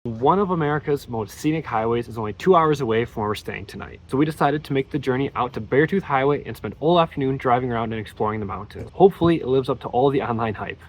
One of America's most scenic highways is only 2 hours away from where we're staying tonight. So we decided to make the journey out to Beartooth Highway and spend all afternoon driving around and exploring the mountains. Hopefully it lives up to all the online hype.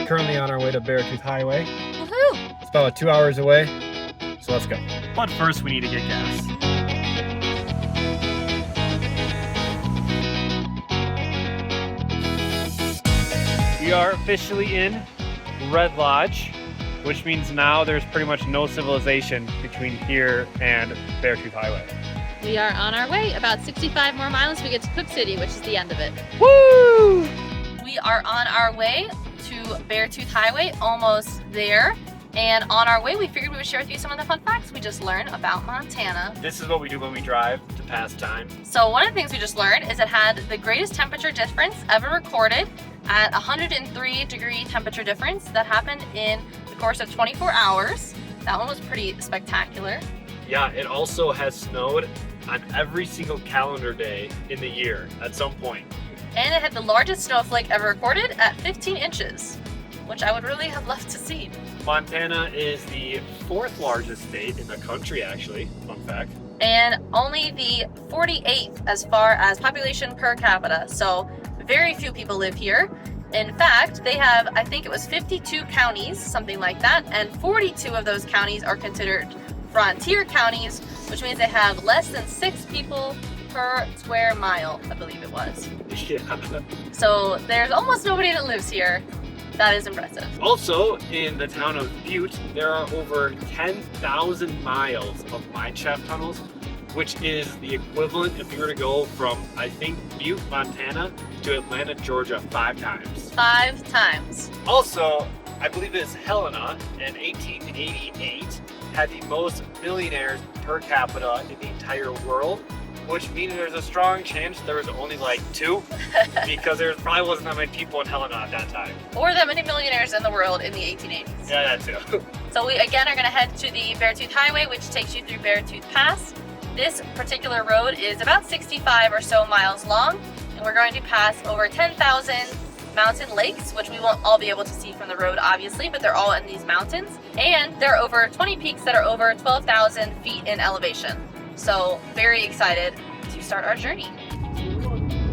Currently on our way to Beartooth Highway. Woohoo! It's about 2 hours away, so let's go. But first we need to get gas. We are officially in Red Lodge, which means now there's pretty much no civilization between here and Beartooth Highway. We are on our way. About 65 more miles we get to Cook City, which is the end of it. Woo! We are on our way to Beartooth Highway, almost there. And on our way, we figured we would share with you some of the fun facts we just learned about Montana. This is what we do when we drive to pass time. So one of the things we just learned is it had the greatest temperature difference ever recorded at 103-degree temperature difference that happened in the course of 24 hours. That one was pretty spectacular. Yeah, it also has snowed on every single calendar day in the year at some point. And it had the largest snowflake ever recorded at 15 inches, which I would really have loved to see. Montana is the 4th largest state in the country, actually. Fun fact. And only the 48th as far as population per capita. So very few people live here. In fact, they have, I think it was 52 counties, something like that, and 42 of those counties are considered frontier counties, which means they have less than 6 people per square mile, I believe it was. Yeah. So there's almost nobody that lives here. That is impressive. Also, in the town of Butte, there are over 10,000 miles of mine shaft tunnels, which is the equivalent if you were to go from, I think, Butte, Montana to Atlanta, Georgia 5 times. 5 times. Also, I believe it's Helena in 1888 had the most millionaires per capita in the entire world, which means there's a strong chance there was only like 2 because there probably wasn't that many people in Helena at that time. Or that many millionaires in the world in the 1880s. Yeah, that too. So we again are going to head to the Beartooth Highway, which takes you through Beartooth Pass. This particular road is about 65 or so miles long, and we're going to pass over 10,000 mountain lakes, which we won't all be able to see from the road, obviously, but they're all in these mountains. And there are over 20 peaks that are over 12,000 feet in elevation. So very excited to start our journey.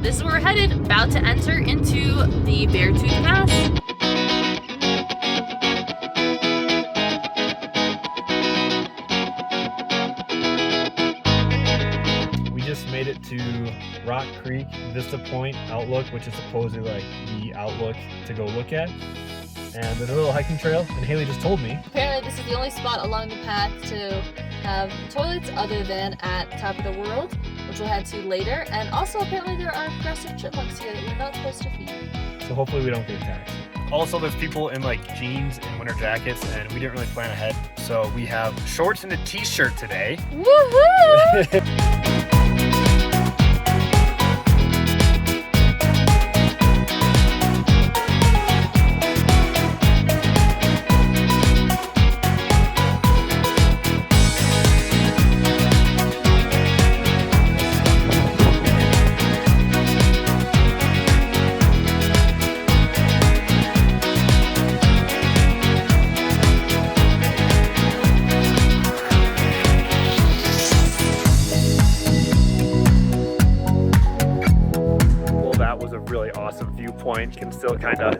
This is where we're headed, about to enter into the Beartooth Pass. We just made it to Rock Creek Vista Point Outlook, which is supposedly like the outlook to go look at. And there's a little hiking trail, and Haley just told me. Apparently this is the only spot along the path to have toilets other than at Top of the World, which we'll head to later. And also apparently there are aggressive chipmunks here that we're not supposed to feed. So hopefully we don't get attacked. Also, there's people in like jeans and winter jackets, and we didn't really plan ahead. So we have shorts and a t-shirt today. Woohoo! Really awesome viewpoint. You can still kind of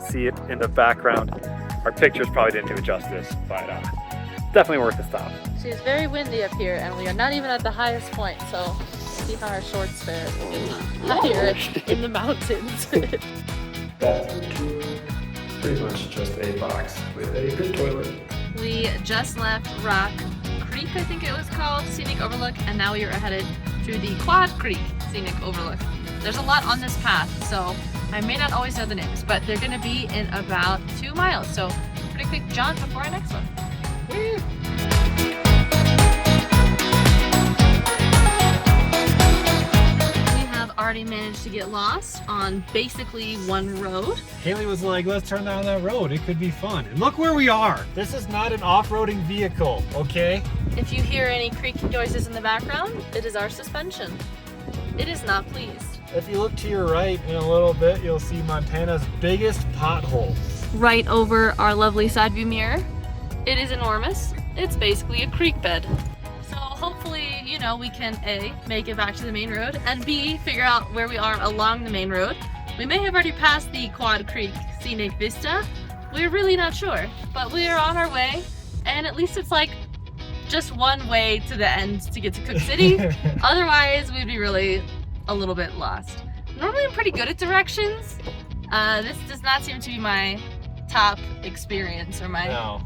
see it in the background. Our pictures probably didn't do it justice, but definitely worth a stop. See, it's very windy up here, and we are not even at the highest point, so see how our shorts fare higher in the mountains. Pretty much just a box with a good toilet. We just left Rock Creek, I think it was called, Scenic Overlook, and now we are headed to the Quad Creek Scenic Overlook. There's a lot on this path, so I may not always know the names, but they're going to be in about 2 miles, so pretty quick jaunt before our next one. Woo! We have already managed to get lost on basically one road. Haley was like, let's turn down that road. It could be fun. And look where we are. This is not an off-roading vehicle, okay? If you hear any creaking noises in the background, it is our suspension. It is not pleased. If you look to your right in a little bit, you'll see Montana's biggest pothole. right over our lovely side view mirror. It is enormous. It's basically a creek bed. So hopefully, you know, we can A, make it back to the main road, and B, figure out where we are along the main road. We may have already passed the Quad Creek Scenic Vista. We're really not sure, but we are on our way, and at least it's like just one way to the end to get to Cook City. Otherwise, we'd be really a little bit lost. Normally, I'm pretty good at directions. This does not seem to be my top experience or my top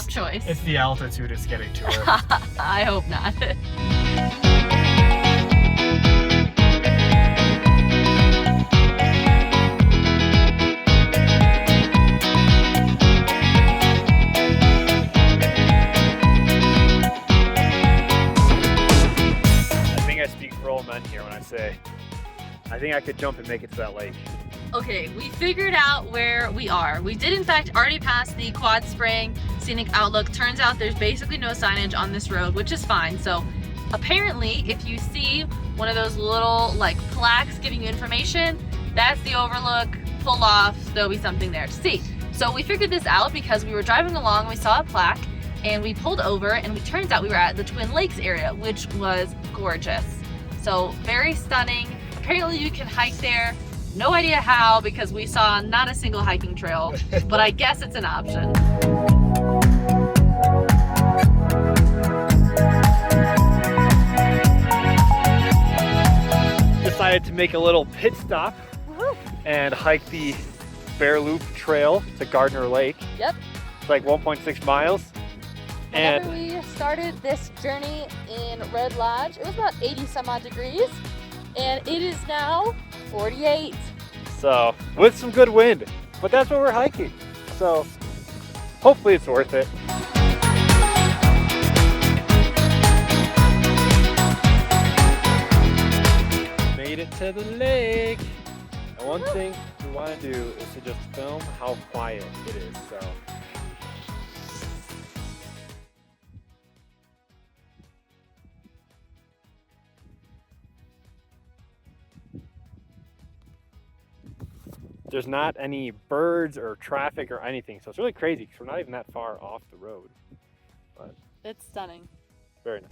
choice. It's the altitude it's getting to her. I hope not. Here when I say I think I could jump and make it to that lake. Okay, we figured out where we are. We did in fact already pass the Quad Spring Scenic Outlook. Turns out there's basically no signage on this road, which is fine. So apparently if you see one of those little like plaques giving you information, that's the overlook. Pull off, there'll be something there to see. So we figured this out because we were driving along, we saw a plaque and we pulled over, and it turns out we were at the Twin Lakes area, which was gorgeous. So very stunning. Apparently you can hike there. No idea how, because we saw not a single hiking trail, but I guess it's an option. Decided to make a little pit stop and hike the Bear Loop Trail to Gardner Lake. Yep. It's like 1.6 miles. Whenever we started this journey in Red Lodge, it was about 80 some odd degrees, and it is now 48. So, with some good wind, but that's what we're hiking. So, hopefully it's worth it. Made it to the lake. And one thing we want to do is to just film how quiet it is. So. There's not any birds or traffic or anything, so it's really crazy because we're not even that far off the road. But it's stunning. Very nice.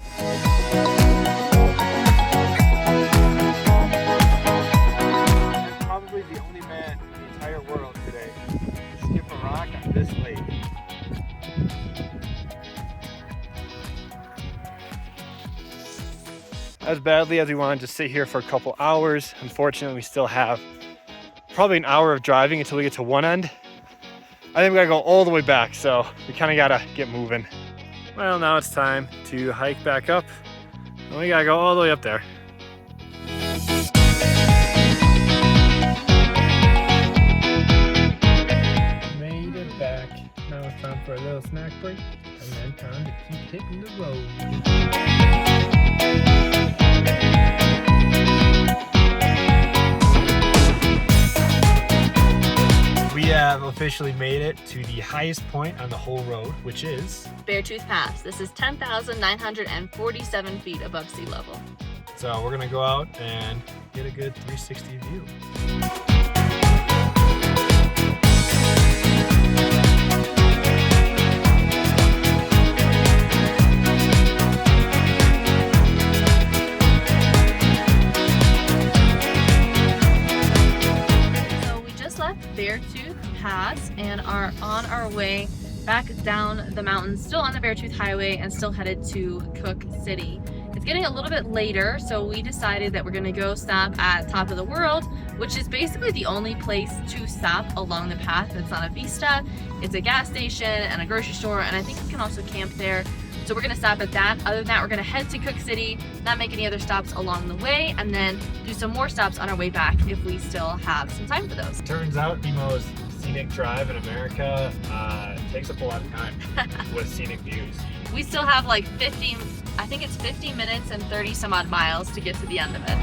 I'm probably the only man in the entire world today to skip a rock on this lake. As badly as we wanted to sit here for a couple hours, unfortunately we still have probably an hour of driving until we get to one end. I think we gotta go all the way back, so we kind of gotta get moving. Well, now it's time to hike back up, and we gotta go all the way up there. Made it back. Now it's time for a little snack break, and then time to keep hitting the road. We have officially made it to the highest point on the whole road, which is Beartooth Pass. This is 10,947 feet above sea level. So we're gonna go out and get a good 360 view. Beartooth Pass and are on our way back down the mountain, still on the Beartooth Highway and still headed to Cook City. It's getting a little bit later, so we decided that we're gonna go stop at Top of the World, which is basically the only place to stop along the path that's on a vista. It's a gas station and a grocery store, and I think you can also camp there. So we're gonna stop at that. Other than that, we're gonna head to Cook City, not make any other stops along the way, and then do some more stops on our way back if we still have some time for those. Turns out the most scenic drive in America takes up a lot of time with scenic views. We still have like 15 minutes and 30 some odd miles to get to the end of it.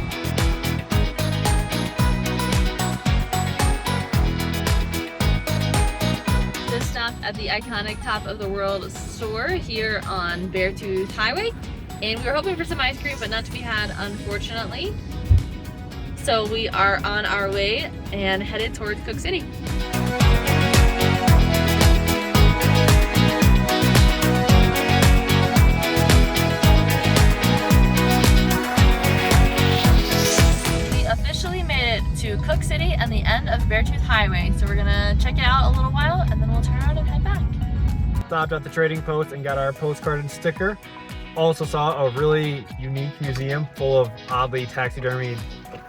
This stop at the iconic Top of the World store here on Beartooth Highway, and we were hoping for some ice cream, but not to be had, unfortunately. So we are on our way and headed towards Cook City. check it out a little while, and then we'll turn around and head back. Stopped at the trading post and got our postcard and sticker. Also saw a really unique museum full of oddly taxidermied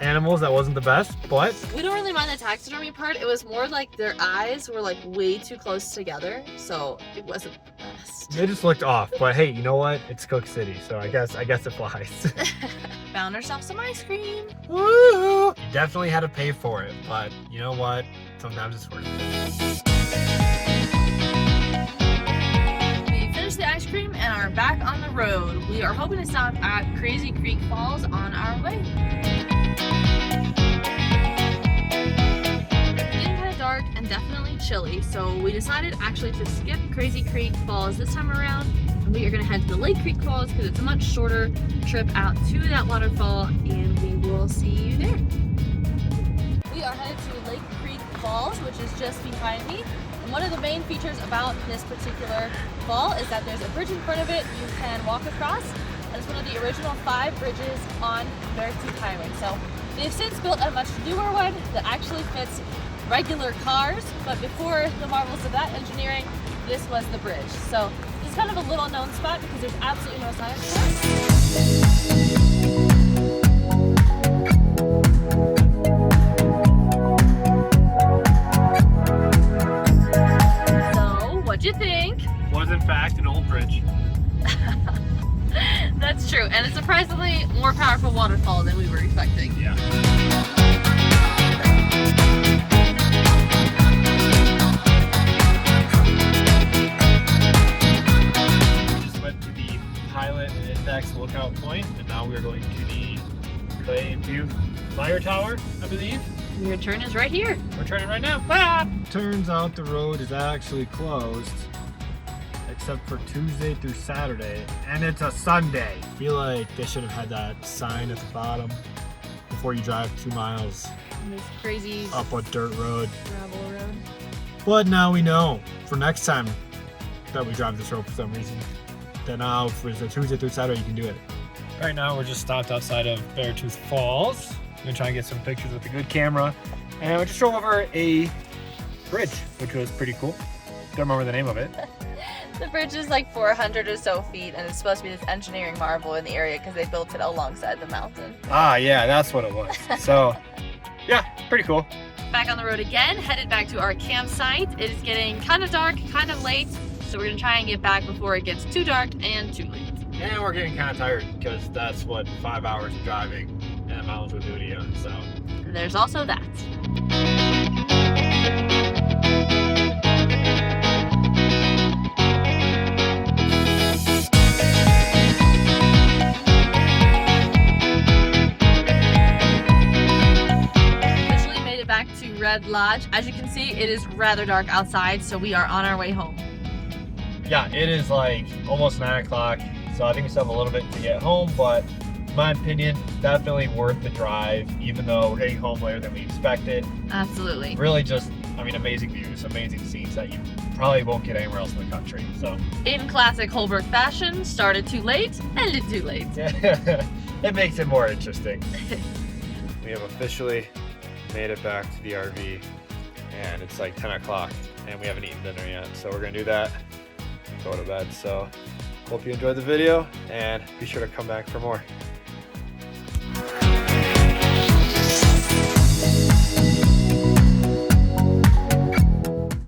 animals that wasn't the best, but We don't really mind the taxidermy part. It was more like their eyes were like way too close together, so it wasn't the best. they just looked off. But hey, you know what? It's Cook City, so I guess it flies. Found ourselves some ice cream. Woo! You definitely had to pay for it, but you know what? Sometimes it's worth it. We finished the ice cream and are back on the road. We are hoping to stop at Crazy Creek Falls on our way. It's getting kind of dark and definitely chilly, so we decided actually to skip Crazy Creek Falls this time around. And we are going to head to the Lake Creek Falls because it's a much shorter trip out to that waterfall, and we will see you there. We are headed to Lake Creek Falls, which is just behind me. And one of the main features about this particular fall is that there's a bridge in front of it you can walk across. And it's one of the original 5 bridges on Beartooth Highway. So they've since built a much newer one that actually fits regular cars. But before the marvels of that engineering, this was the bridge. So this is kind of a little known spot because there's absolutely no signs for it. What'd you think? Was in fact an old bridge. That's true, and it's surprisingly more powerful waterfall than we were expecting. Yeah. Just went to the pilot and index lookout point, and now we're going to the Beartooth Fire Tower, I believe. Your turn is right here. We're turning right now. Ah! Turns out the road is actually closed, except for Tuesday through Saturday, and it's a Sunday. I feel like they should have had that sign at the bottom before you drive 2 miles And this crazy up a dirt road. gravel road. But now we know for next time that we drive this road for some reason, that now if it's a Tuesday through Saturday, you can do it. Right now we're just stopped outside of Beartooth Falls. I'm gonna try and get some pictures with a good camera. And we just drove over a bridge, which was pretty cool. Don't remember the name of it. The bridge is like 400 or so feet, and it's supposed to be this engineering marvel in the area because they built it alongside the mountain. Ah, yeah, that's what it was. So, yeah, pretty cool. Back on the road again, headed back to our campsite. It is getting kind of dark, kind of late, so we're gonna try and get back before it gets too dark and too late. And we're getting kind of tired because that's what 5 hours of driving and the mountains will do to you. So, There's also that. Officially made it back to Red Lodge. As you can see, it is rather dark outside, so we are on our way home. yeah, it is like almost 9 o'clock. So I think we still have a little bit to get home, but in my opinion, definitely worth the drive, even though we're getting home later than we expected. Absolutely. Really just, I mean, amazing views, amazing scenes that you probably won't get anywhere else in the country. So In classic Holberg fashion, started too late, ended too late. it makes it more interesting. We have officially made it back to the RV, and it's like 10 o'clock, and we haven't eaten dinner yet. So we're gonna do that and go to bed. So hope you enjoyed the video, and be sure to come back for more.